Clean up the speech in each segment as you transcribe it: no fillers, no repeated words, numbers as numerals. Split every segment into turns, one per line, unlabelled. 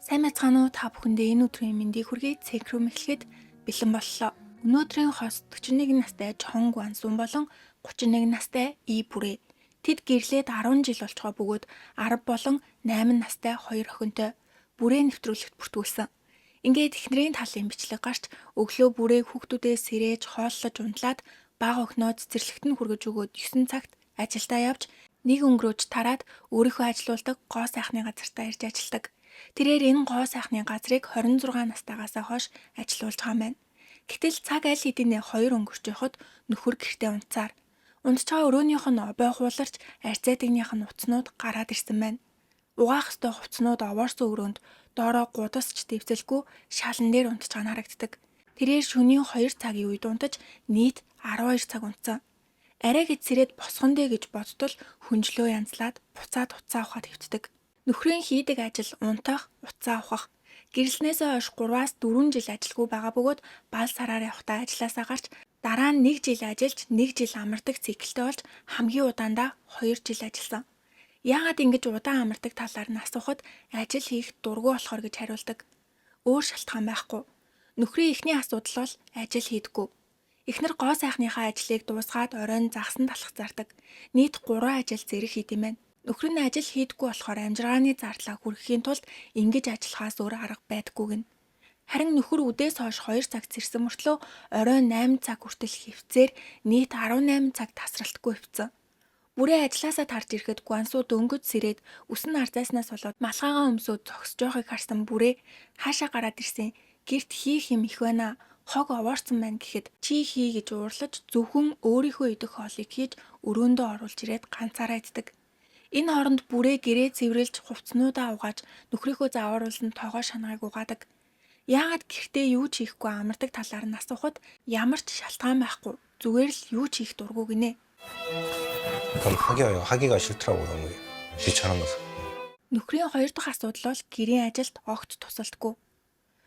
Сайн мэцгаано та бүхэндээ энэ өдрийн мэндийг хүргэе. Цэнхрүү мэхлэхэд бэлэн боллоо. Өнөөдрийн хост 41 настай Чхон Гуансун болон 31 настай И Бүрээ. Тэд гэрлээд 10 жил болж байгаа бөгөөд 10 болон 8 настай 2 охинтой бүрээ нэвтрүүлэгт бүртгүүлсэн. Ингээд эхнэрийн талын бичлэг гарч өглөө бүрээ хүүхдүүдээ сэрээж хооллож унтлаад бага охиноо цэцэрлэгт нь хүргэж өгөөд 9 цагт ажилдаа явж нэг өнгөрөөж тараад өөрийнхөө ажилуулдаг гоо сайхны газартаа ирж ажилладаг. Тэрээр энэ гоо сайхны газрыг 26 настайгаас хойш ажиллуулж байгаа юм байна. Гэтэл цаг аль хэдийнэ 2 өнгөрч явахад нөхөр гэртээ унтцаар. Унтчаа өрөөнийх нь обой хууларч арьцаадагнийх нь уцнууд гараад ирсэн байна. Угаах ёстой хувцнууд овоорсон өрөөнд доороо гудасч дэвсэлгүй шалан дээр унтж байгаа нь харагддаг. Тэрээр шөнийн 2 цагийн үед унтаж нийт 12 цаг унтсан. Арай гэж сэрээд босхон дээ гэж бодтол хүнжлөө янзлаад буцаад уцаа авахад хэвтдэг. Нөхрийн хийдэг ажил унтах, уцаа авах. Гэрэлснээсээ хойш 3-аас 4 жил ажилгүй байгаа бөгөөд бал сараар явахдаа ажилласаа гарч дараа нь 1 жил ажиллаж 1 жил амардаг циклтэй болж хамгийн удаандаа 2 жил ажилласан. Яагаад ингэж удаан амардаг талаар нь асуухад ажил хийх дургүй болохоор гэж хариулдаг. Өөр шалтгаан байхгүй. Нөхрийн эхний асуудал бол ажил хийдэггүй. Эхнэр гоо сайхныхаа ажлыг дуусгаад оройн загсан талах зардаг. Нийт 3 ажил зэрэг хийд юм байна. Нөхөр нь ажил хийдэггүй болохоор амжиргааны зарлаа хүргэхийн тулд ингэж ажиллахаас өөр арга байдаггүй гин. Харин нөхөр үдээс хойш 2 цаг цэрсэн мөртлөө оройн 8 цаг хүртэл хөвцээр нийт 18 цаг тасралтгүй хөвцөн. Бүрээ ажилласаа тарж ирэхэд Гуансуу дөнгөж сэрээд үсэн арзааснаас болоод малгайгаа өмсөөд зогсож байгааг харсан бүрээ хаашаа гараад ирсэн. Гэрт хийх юм их байна. Хог овоорсон байна гэхэд чи хий гэж уурлаж зөвхөн өөрийнхөө идэх хоолыг хийж өрөөндөө оруулж ирээд ганцаараа иддэг. Энэ хооронд бүрээ гэрээ цэвэрлж хувцснуудаа угааж нөхрийнхөө зааваруулсан тоогоо шангаыг угаадаг. Яагаад гэртээ юу ч хийхгүй амардаг талаар нь асуухад ямар ч шалтгаан байхгүй. Зүгээр л юу ч хийх дургүй гинэ.
하기가 싫더라고요. 귀찮은 거.
Нөхрийн 2 дахь асуудал бол гэрийн ажилд огт тусалдаггүй.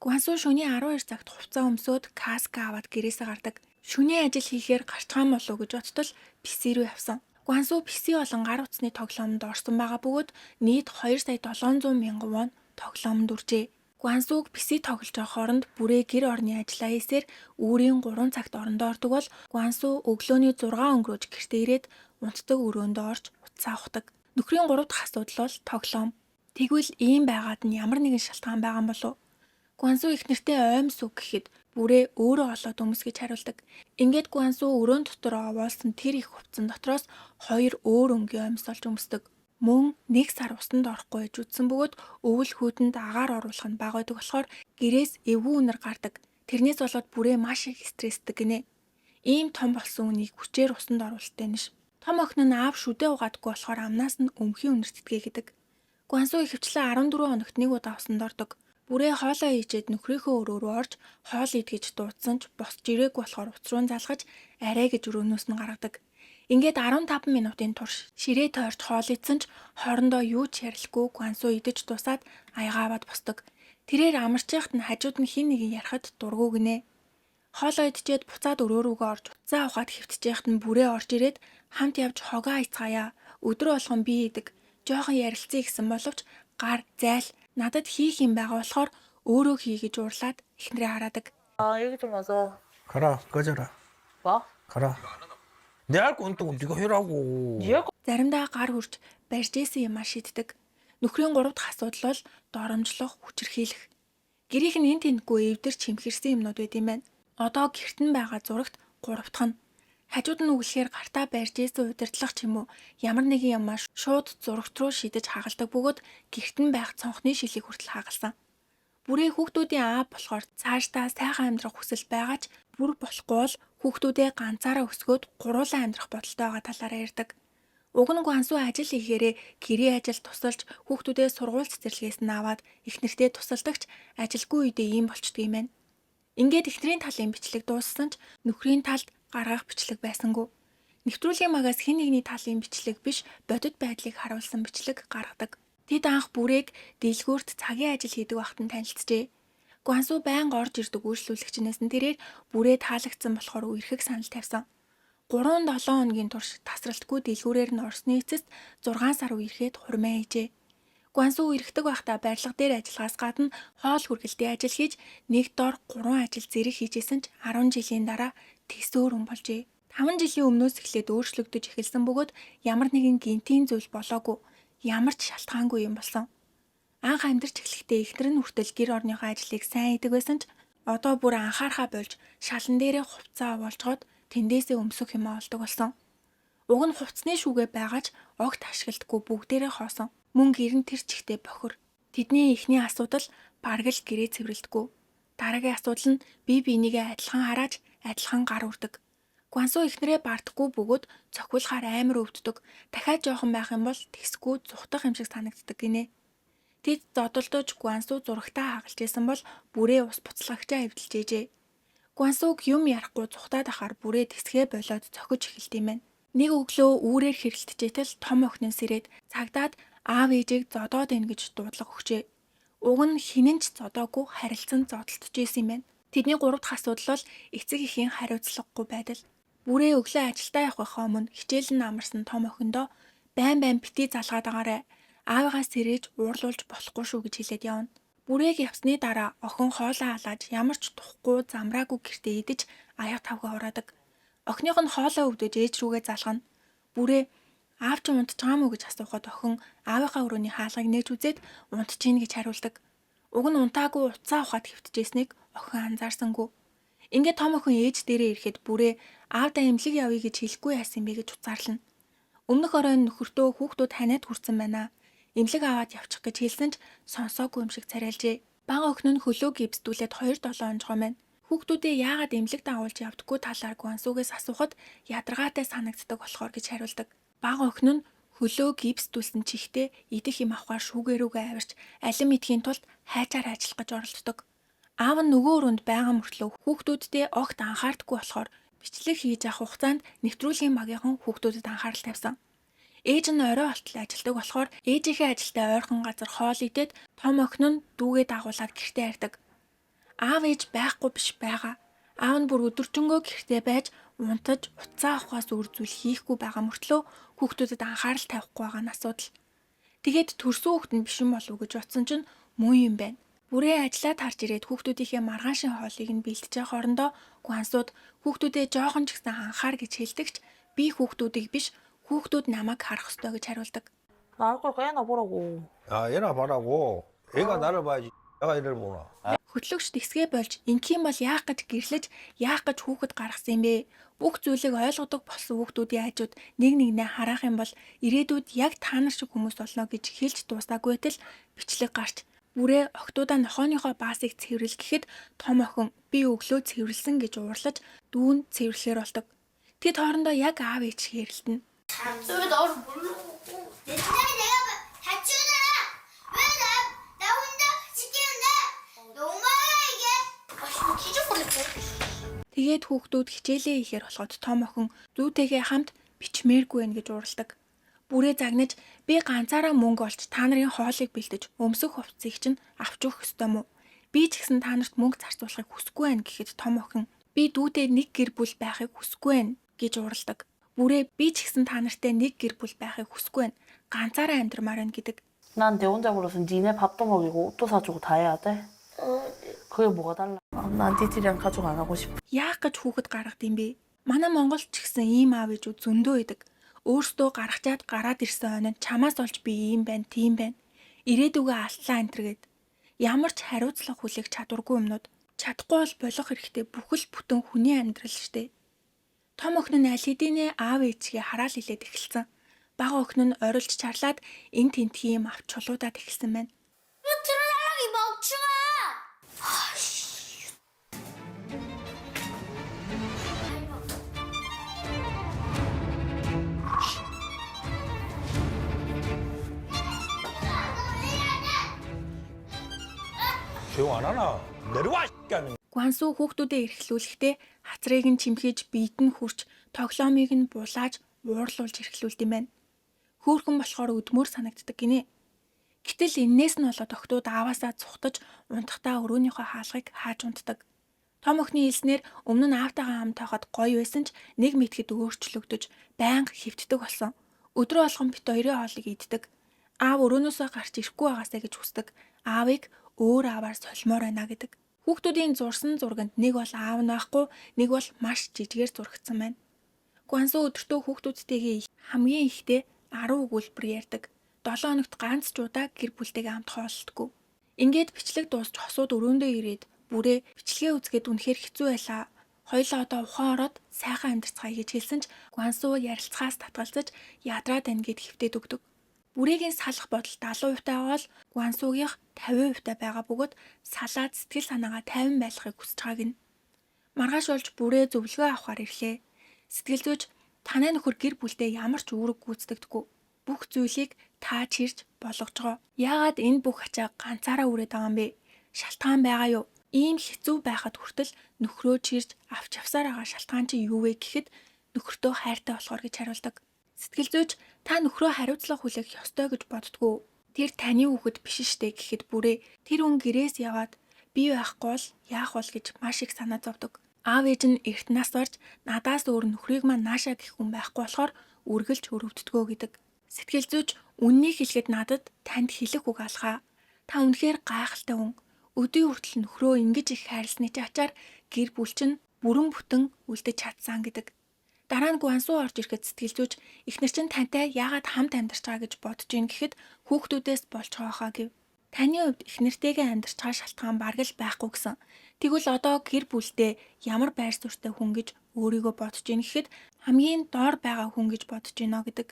Гуансуу шөнийн 12 цагт хувцас өмсөөд каска аваад гэрээсээ гардаг. Шөнийн ажил хийхээр гарчгаан болов гэж бодтол писи рүү явсан. Гуансуу писи болон гар утасны тоглоомд орсон байгаа бөгөөд нийт 2 сая 700 мянган вон тоглоомд үржээ. Гуансууг писи тоглож байгаа хооронд бүрээ гэр орны ажиллаа хийсээр үүрийн 3 цагт орондоо ордог бол Гуансуу өглөөний 6 өнгөрөөж гэртээ ирээд унтдаг өрөөндөө орж утсаа авахдаг. Нөхрийн 3 дахь асуудал бол тоглоом. Тэгвэл ийм байгаад нь ямар нэгэн шалтгаан байгаа юм болов? Гуансуу их нэртэй оймс үг гэхэд бүрээ өөрөө олоод өмс гэж хариулдаг. Ингээд Гуансуу өрөөн дотор овоолсон тэр их хувцсан дотроос 2 өөр өнгийн оймс олж өмсдөг. Мөн 1 сар усанд орохгүй гэж үтсэн бөгөөд өвөл хүүтэнд агаар оруулах нь бага байдаг болохоор гэрээс эвгүй үнэр гардаг. Тэрнээс болоод бүрээ маш их стрессдэг гинэ. Ийм том болсон үнийг хүчээр усанд оруулалттай нэш. Том охин нь аав шүдээ угаадаггүй болохоор амнаас нь өмхийн үнэртдгээ гэдэг. Гуансуу ихэвчлэн 14 хоногт 1 удаа усанд ордог. Бүрээ хоолоо хийчээд нөхрийнхөө өрөө рүү орж хоол идгэж дуудсан ч босч ирээгүй болохоор уц руу залгаж арай гэж өрөөнөөс нь гаргадаг. Ингээд 15 минутын турш ширээ тойрч хоол идсэн ч хоорондоо юу ч ярилгүй Гуансуу идэж дуусаад аягааваад босдог. Тэрээр амарч яхад нь хажууд нь хин нэг ярахад дургуу гинэ. Хоолоо идчихэд буцаад өрөө рүүгээ орж уцаа авахад хэвтэж яхад нь бүрээ орж ирээд хамт явж хогоо айцгаая. Өдөр болгон би идэг. Жохон ярилцъя гэсэн боловч гар зайл надад хийх юм байгаа болохоор өөрөө хий гэж уурлаад эхнэрээ хараадаг.
얘기 좀 하자.
가라, 꺼져라.
뭐?
가라. 내 할 건 또 네가 해라고.
네가
Заримдаа гар хурж барьж ийсэн юм шийддэг. Нөхрийн 3 дахь асуудал бол доромжлох, хүчирхийлэх. Гэрийнх нь энэ тэнтгүй эвдэр чимхэрсэн юмнууд байд юм байна. Одоо гэрт нь байгаа зурагт 3 дахь нь. Хажууд нь үглэхээр гартаа барьж ийсэн удирдлах ч юм уу ямар нэгэн юмаа шууд зурагт руу шидэж хагалдаг бөгөөд гэрт нь байх цонхны шилийг хүртэл хагалсан. Бүрээ хүүхдүүдийн аав болохоор цаашдаа сайхан амьдрах хүсэл байгаа ч бүр болохгүй бол хүүхдүүдээ ганцаараа өсгөөд гуруулан амьдрах бодолтой байгаа талаараа ярьдаг. Уг нь Гуансуу ажил хийхээрээ гэрийн ажил тусалж хүүхдүүдээ сургууль цэцэрлэгээс нь аваад их нэртэй тусалдагч ажилгүй үедээ ийм болчдөг юм байна. Ингээд эхнэрийн талын бичлэг дууссан ч нөхрийн талд гаргах бичлэг байсангүй. Нэвтрүүлгийн магаас хэн нэгний талын бичлэг биш бодит байдлыг харуулсан бичлэг гаргадаг. Тэд анх бүрээг дэлгүүрт цагийн ажил хийдэг багтан танилцжээ. Гуансуу байнга орж ирдэг үйлчлүүлэгчнээс нь тэрээр бүрээ таалагдсан болохоор үерхэг санал тавьсан. 3-7 хоногийн турш тасралтгүй дэлгүүрээр нь орсны эцэст 6 сар үерхэд хурмаа хийжээ. Гуансуу эргэдэг байхдаа барилга дээр ажиллагаас гадна хоол хүргэлтийн ажил хийж нэг дор 3 ажил зэрэг хийжсэн ч 10 жилийн дараа тэсөөр хүн болжээ. 5 жилийн өмнөөс эхлээд өөрчлөгдөж эхэлсэн бөгөөд ямар нэгэн гинтийн зүйл болоогүй, ямар ч шалтгаангүй юм болсон. Анх амьдарч эхлэхдээ эхнэр нь хүртэл гэр орныхоо ажлыг сайн хийдэг байсан ч одоо бүр анхаарахаа болж шалан дээрээ хувцас овоолжгоод тэндээсээ өмсөх юм олдог болсон. Уг нь хувцсны шүүгээ байгаач огт ашигладаггүй бүгдээрээ хоосон. Мөн гэр нь тэр чигтээ бохир. Тэдний эхний асуудал бараг л гэрээ цэвэрлдэггүй. Дараагийн асуудал нь бие бинийгээ адилхан харааж адилхан гар үрдэг. Гуансуу эхнэрээ бардахгүй бөгөөд цохиулахаар амар өвддөг. Дахиад жоохон байх юм бол тэсгүй зүхтах юм шиг санагддаг гинэ. Тэд зодолдож Гуансуу зурагтаа хагалж исэн бол бүрээ ус буцлагчаа эвдэлж ээжээ. Гуансууг юм ярихгүй зүхтаад ахаар бүрээ тэсгээ болоод цохиж эхэлт юм байна. Нэг өглөө үүрээр хэрэлтжээтэл том охин нь сэрээд цагдаад аав ээжийг зодоод ийн гэж дуудлага өгчээ. Уг нь хинэн ч зодоогүй харилцан зодтолж исэн юм байна. Тэдний 3 дахь асуудал бол эцэг эхийн хариуцлагагүй байдал. Бүрээ өглөө ажилдаа явахынхаа өмнө хичээл нь амарсан том охиндоо байн битгий залгаад агаарай. Аавыгаас сэрээж уурлуулж болохгүй шүү гэж хэлээд явна. Бүрээг явсны дараа охин хоолоо халааж ямар ч тухгүй замраагүй гэртээ идэж аяга тавга ураадаг. Охиных нь хоолоо өвдөж ээж рүүгээ залгана. Бүрээ аав чи унтж байгаа мó гэж асуухад охин аавынхаа өрөөний хаалгыг нээж үзээд унтж ийн гэж хариулдаг. Уг нь унтаагүй уцаа ухаад хэвтжээснийг охин анзаарсангүй. Ингээд том охин ээж дээрээ ирэхэд бүрээ аавдаа эмнэлэг явъя гэж хэлэхгүй яасан бэ гэж уцаарлана. Өмнөх оройн нөхөртөө хүүхдүүд ханиад хүрсэн байна. Эмнэлэг аваад явчих гэж хэлсэн ч сонсоогүй юм шиг царайлжээ. Бага охин нь хөлөө гипсдүүлээд 2-7 онжгоо байна. Хүүхдүүдээ яагаад эмнэлэг дагуулж явдаггүй талаар Гуансуугээс асуухад ядаргаатай санагддаг болохоор гэж хариулдаг. Бага охин нь хөлөө гипсдүүлсэн чихтэй идэх юм авахаар шүүгээрүүгээ авирч алим идэхийн тулд хайчаар ажиллах гэж оролддог. Аав нь нөгөө өрөөнд байгаа мөртлөө хүүхдүүддээ огт анхаардаггүй болохоор бичлэг хийж авах хугацаанд нэвтрүүлгийн багийнхан хүүхдүүдэд анхаарал тавьсан. Ээж нь орой болтол ажилдаг болохоор ээжийнхээ ажилдаа ойрхон газар хоол идээд том охин нь дүүгээ дагуулад гэртээ хардаг. Аав ээж байхгүй биш байгаа. Аав нь бүр өдөржингөө гэртээ байж унтаж уцаа авахаас өөр зүйл хийхгүй байгаа мөртлөө хүүхдүүдэд анхаарал тавихгүй байгаа нь асуудал. Тэгээд төрсөн хүүхэд нь биш юм болов уу гэж утсан чинь муу юм байна. Бүрээ ажиллаад харж ирээд хүүхдүүдийнхээ маргаашийн хоолыг нь бэлтэж явах орондоо Гуансууд хүүхдүүдээ жоохон ч гэсэн анхаар гэж хэлдэгч би хүүхдүүдийг биш хүүхдүүд намайг харах ёстой гэж хариулдаг.
나을 걸 꽤나 보라고.
야, 얘나 봐라고. 애가 나를 봐야지. 내가 얘를 보나.
Хөтлөгч тэсгээ болж ингийн бол яах гэж гэрлэж яах гэж хүүхэд гаргасан юм бэ? Бүх зүйлийг ойлгодог болсон хүүхдүүдийн хажууд нэг нэгнээ харах юм бол ирээдүйд яг та нар шиг хүмүүс болно гэж хэлж дуусаагүй байтал бичлэг гарч бүрээ охтуудаа нохооныхоо баасыг цэвэрлэх гэхэд том охин би өглөө цэвэрлсэн гэж уурлаж дүүн цэвэрлэхээр болдог. Тэд хоорондоо яг аав ээж хэрэлтэн.
왜 나를 모르고 내 생각에 내가 다치우잖아. 왜 나 혼자 지키는데 너무하다 이게. 아 뒤져버렸어.
Тэгээд хүүхдүүд хичээлээ ихээр болоход том охин зүүтэйгээ хамт бичмээргүй байх гэж уурладаг. Бүрээ загнаж би ганцаараа мөнгө олж та нарын хоолыг бэлдэж өмсөх хувцсыг чинь авч өгөх ёстой мó. Би ч гэсэн та нарт мөнгө зарцуулахыг хүсэхгүй байна гэхэд том охин би дүүтэй нэг гэр бүл байхыг хүсэхгүй байна гэж уурладаг. Бүрээ би ч гэсэн та нартай нэг гэр бүл байхыг хүсэхгүй байна. Ганцаараа амьдрмаар байна гэдэг.
난 내 혼자 불러서 니네 밥도 먹이고 옷도 사주고 다 해야 돼? 그게 뭐가 달라? 난 니들이랑 가족 안 하고 싶어.
Яах гэж хүүхэд гаргад юм бэ? Манай Монголд ч гэсэн ийм аав ээжүүд зөндөө идэг. Өөрсдөө гаргачаад гараад ирсэн хойно чамаас олж би ийм байна, тийм байна. Ирээдүгөө алтлаа энтергээд ямар ч хариуцлага хүлээх чадваргүй юмнууд чадахгүй бол болох хэрэгтэй бүхэл бүтэн хүний амьдрал штэ. Том охин нь аль хэдийнэ аав ээжгээ хараал хэлээд эхэлсэн. Бага охин нь орилж чарлаад эн тентхий юм авч чулуудаад эхэлсэн байна.
왜 들어달라고 이 멍청아.
조용 안 하나? 내려와, 이***야.
Гуансуу хүүхдүүдээ эрхлүүлэхдээ хацрыг нь чимхэж биед нь хүрч тоглоомыг нь булааж уурлуулж эрхлүүлд юм байна. Хөөхөн болохоор өдмөр санагддаг гинэ. Гэтэл энээс нь болоод охтууд ааваасаа цухтаж унтахтаа өрөөнийхөө хаалгыг хааж унтдаг. Том охины хэлснээр өмнө нь аавтайгаа хамт байхад гоё байсан ч нэг мэтгэд өөрчлөгдөж байнга хэвтдэг болсон. Өдрөө болгон бит хоёрын хоолыг иддэг. Аав өрөөнөөсөө гарч ирэхгүй байгаасаа гэж хүсдэг. Аавыг өөр ааваар солимоор байна гэдэг. Хүүхдүүдийн зурсан зурганд нэг бол аав нь байхгүй, нэг бол маш жижигээр зурагдсан байна. Гуансу өдөртөө хүүхдүүдтэйгээ хамгийн ихдээ 10 өгүүлбэр ярьдаг. 7 хоногт ганц ч удаа гэр бүлтэйгээ хамт хооллолтгүй. Ингээд бичлэг дуусч хосууд өрөөндөө ирээд бүрээ бичлэгээ үзгээд үнэхээр хэцүү байлаа. Хоёлоо одоо ухаан ороод сайхан амьдарцгаая гэж хэлсэн ч Гуансу ярилцахаас татгалзаж ядраад байна гэд хэвтээд өгдөг. Бүрээгийн салах бодол 70% байгаа бол Гуансугийн 50% байгаа бөгөөд салаад сэтгэл санаагаа тайван байлгахыг хүсэж байгааг нь. Маргааш болж бүрээ зөвлөгөө авахар ирлээ. Сэтгэл зүйч танай нөхөр гэр бүлдээ ямар ч үүрэг гүйцэтгэдэггүй. Бүх зүйлийг та чирж болгож байгаа. Яагаад энэ бүх ачаа ганцаараа үрээд байгаа юм бэ? Шалтгаан байгаа юу? Ийм хэцүү байхад хүртэл нөхрөө чирж авч явсаар байгаа шалтгаан чи юу вэ гэхэд нөхөртөө хайртай болохоор гэж хариулдаг. Сэтгэл зүйч та нөхрөө хариуцлага хүлээх ёстой гэж боддгоо. Тэр таны хүүхэд биш штэ гэхэд бүрээ тэр хүн гэрээс яваад бий байхгүй бол яах вэ гэж маш их санаа зовдөг. Аав ээж нь эрт нас барж надаас өөр нөхрийг маань наашаа гэх хүн байхгүй болохоор үргэлж өрөвддгөө гэдэг. Сэтгэл зүйч үннийг хэлэхэд надад танд хэлэх үг алхаа. Та үнэхээр гайхалтай хүн. Өдөө хүртэл нөхрөө ингэж их хайрлсны ачаар гэр бүл чинь бүрэн бүтэн үлдэж чадсан гэдэг. Дараа нь Гуансу орж ирэхэд сэтгэл зүйч эхнэр чинь тантай яагаад хамт амьдарч байгаа гэж бодож ийн гэхэд хүүхдүүдээс болж байгаа хаа гэв. Таны хувьд эхнэртэйгээ амьдарч байгаа шалтгаан бараг л байхгүй гэсэн. Тэгвэл одоо гэр бүлдээ ямар байр суурьтай хүн гэж өөрийгөө бодож ийн гэхэд хамгийн доор байгаа хүн гэж бодож байна гэдэг.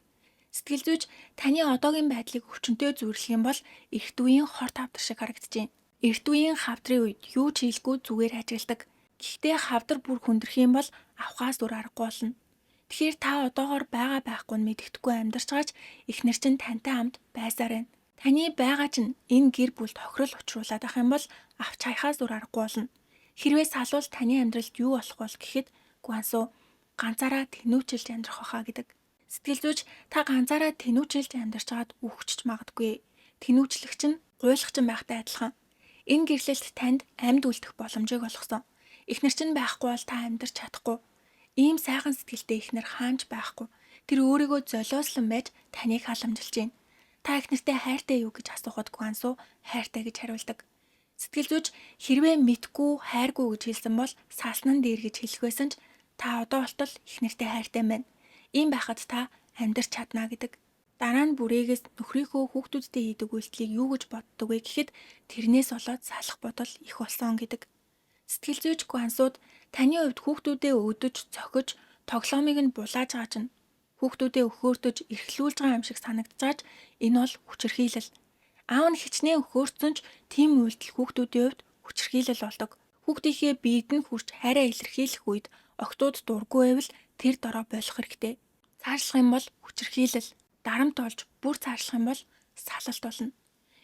Сэтгэл зүйч таны одоогийн байдлыг өвчнөдөө зүйрлэх юм бол эрт үеийн хор тавдар шиг харагдаж байна. Эрт үеийн хавдрын үед юу ч хийлгүй зүгээр ажигладаг. Гэхдээ хавдар бүр хүндрэх юм бол авахаас өөр аргагүй болно. Тэгэхээр та одоогоор байгаа байхгүй нь мэддэхгүй амьдарч байгаач эхнэр чинь тантай хамт байсаар байна. Таны байгаа чинь энэ гэр бүлд хохирол учруулад ах юм бол авч хаяхаас өөр аргагүй болно. Хэрвээ салвал таны амьдралд юу болох вэ гэхэд Гуансу ганцаараа тэнүүчилж амьдрах байхаа гэдэг. Сэтгэл зүйч та ганцаараа тэнүүчилж амьдарч байгаад үхчихж магадгүй. Тэнүүчлэгч нь гуйлахч байхтай адилхан. Энэ гэрлэлт танд амьд үлдэх боломжийг олгосон. Эхнэр чинь байхгүй бол та амьдарч чадахгүй. Ийм сайхан сэтгэлтэй эхнэр хаанч байхгүй. Тэр өөрийгөө золиослон байж таныг халамжилж байна. Та эхнэртэй хайртай юу гэж асуухад Гуансу хайртай гэж хариулдаг. Сэтгэл зүйч хэрвээ мэдгүй хайргүй гэж хэлсэн бол саснан дээр гэж хэлэх байсан ч та одоо болтол эхнэртэй хайртай байна. Ийм байхад та амьдарч чадна гэдэг. Дараа нь бүрээгээс нөхрийнхөө хүүхдүүдтэй хийдэг үйлдэлийг юу гэж боддог вэ гэхэд тэрнээс болоод салах бодол их болсон гэдэг. Сэтгэл зүйч Гуансууд таны хувьд хүүхдүүдээ өдөж, цохиж, тоглоомыг нь булааж байгаа чинь хүүхдүүдээ өхөөртөж, эрхлүүлж байгаа юм шиг санагдаж байгааж энэ бол хүчирхийлэл. Аав нь хичнээн өхөөрцөн ч тийм үйлдэл хүүхдүүдийн хувьд хүчирхийлэл болдог. Хүүхдийнхээ биед нь хүрч хайраа илэрхийлэх үед октод дургүй байвал тэр дороо болох хэрэгтэй. Цаашлах юм бол хүчирхийлэл, дарамт олж бүр цаашлах юм бол салалт болно.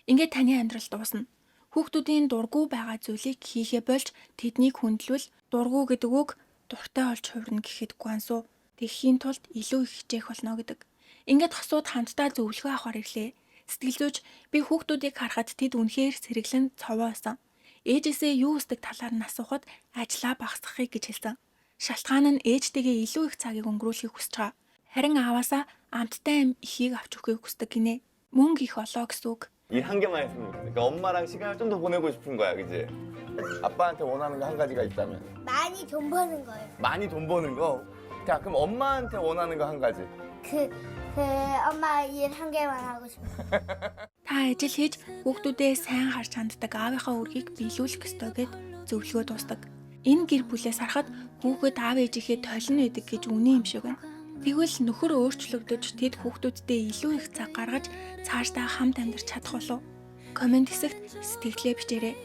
Ингээд таны амьдрал дуусна. Хүүхдүүдийн дургүй байгаа зүйлийг хийхээ болж тэднийг хүндлвэл дургүй гэдэг үг дуртай олж хувирна гэхэд Гуансу тэгхийн тулд илүү их хичээх болно гэдэг. Ингээд хосууд хамтдаа зөвлөгөө авахар ирлээ. Сэтгэл зүйч би хүүхдүүдийг харахад тэд үнэхээр сэргэлэн цовоо байсан. Ээжээсээ юу хүсдэг талаар нь асуухад ажлаа багасгахыг гэж хэлсэн. Шалтгаан нь ээжтэйгээ илүү их цагийг өнгөрүүлэхийг хүсэж байгаа. Харин ааваасаа амттай юм ихийг авч өгөхийг хүсдэг гинэ. Мөнгө их олоо гэсэн үг.
이 한 개만 했으면 좋겠어. 그러니까 엄마랑 시간을 좀 더 보내고 싶은 거야, 그지? 아빠한테 원하는 거 한 가지가 있다면
많이 돈 버는 거예요.
많이 돈 버는 거. 자, 그럼 엄마한테 원하는 거 한 가지.
그 엄마 일 한 개만 하고 싶어.
Та ажил хийж хүүхдүүдээ сайн харж ханддаг аавынхаа үргийг биелүүлэх ёстой гэд зөвлөгөө дуустдаг. Энэ гэр бүлээс харахад хүүхэд аав ээжийнхээ толин байдаг гэж үнэн юм шиг байна. Тэгвэл нөхөр өөрчлөгдөж тэд хүүхдүүдтэй илүү их цаг гаргаж цаашдаа хамт амьдарч чадах болов? Комент хэсэгт сэтгэлээ бичээрэй.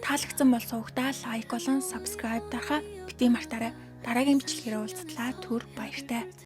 Таалагдсан бол сувгтаа лайк болон subscribe дарахаа бити мартаарай. Дараагийн бичлэгээр уулзтлаа түр баяртай.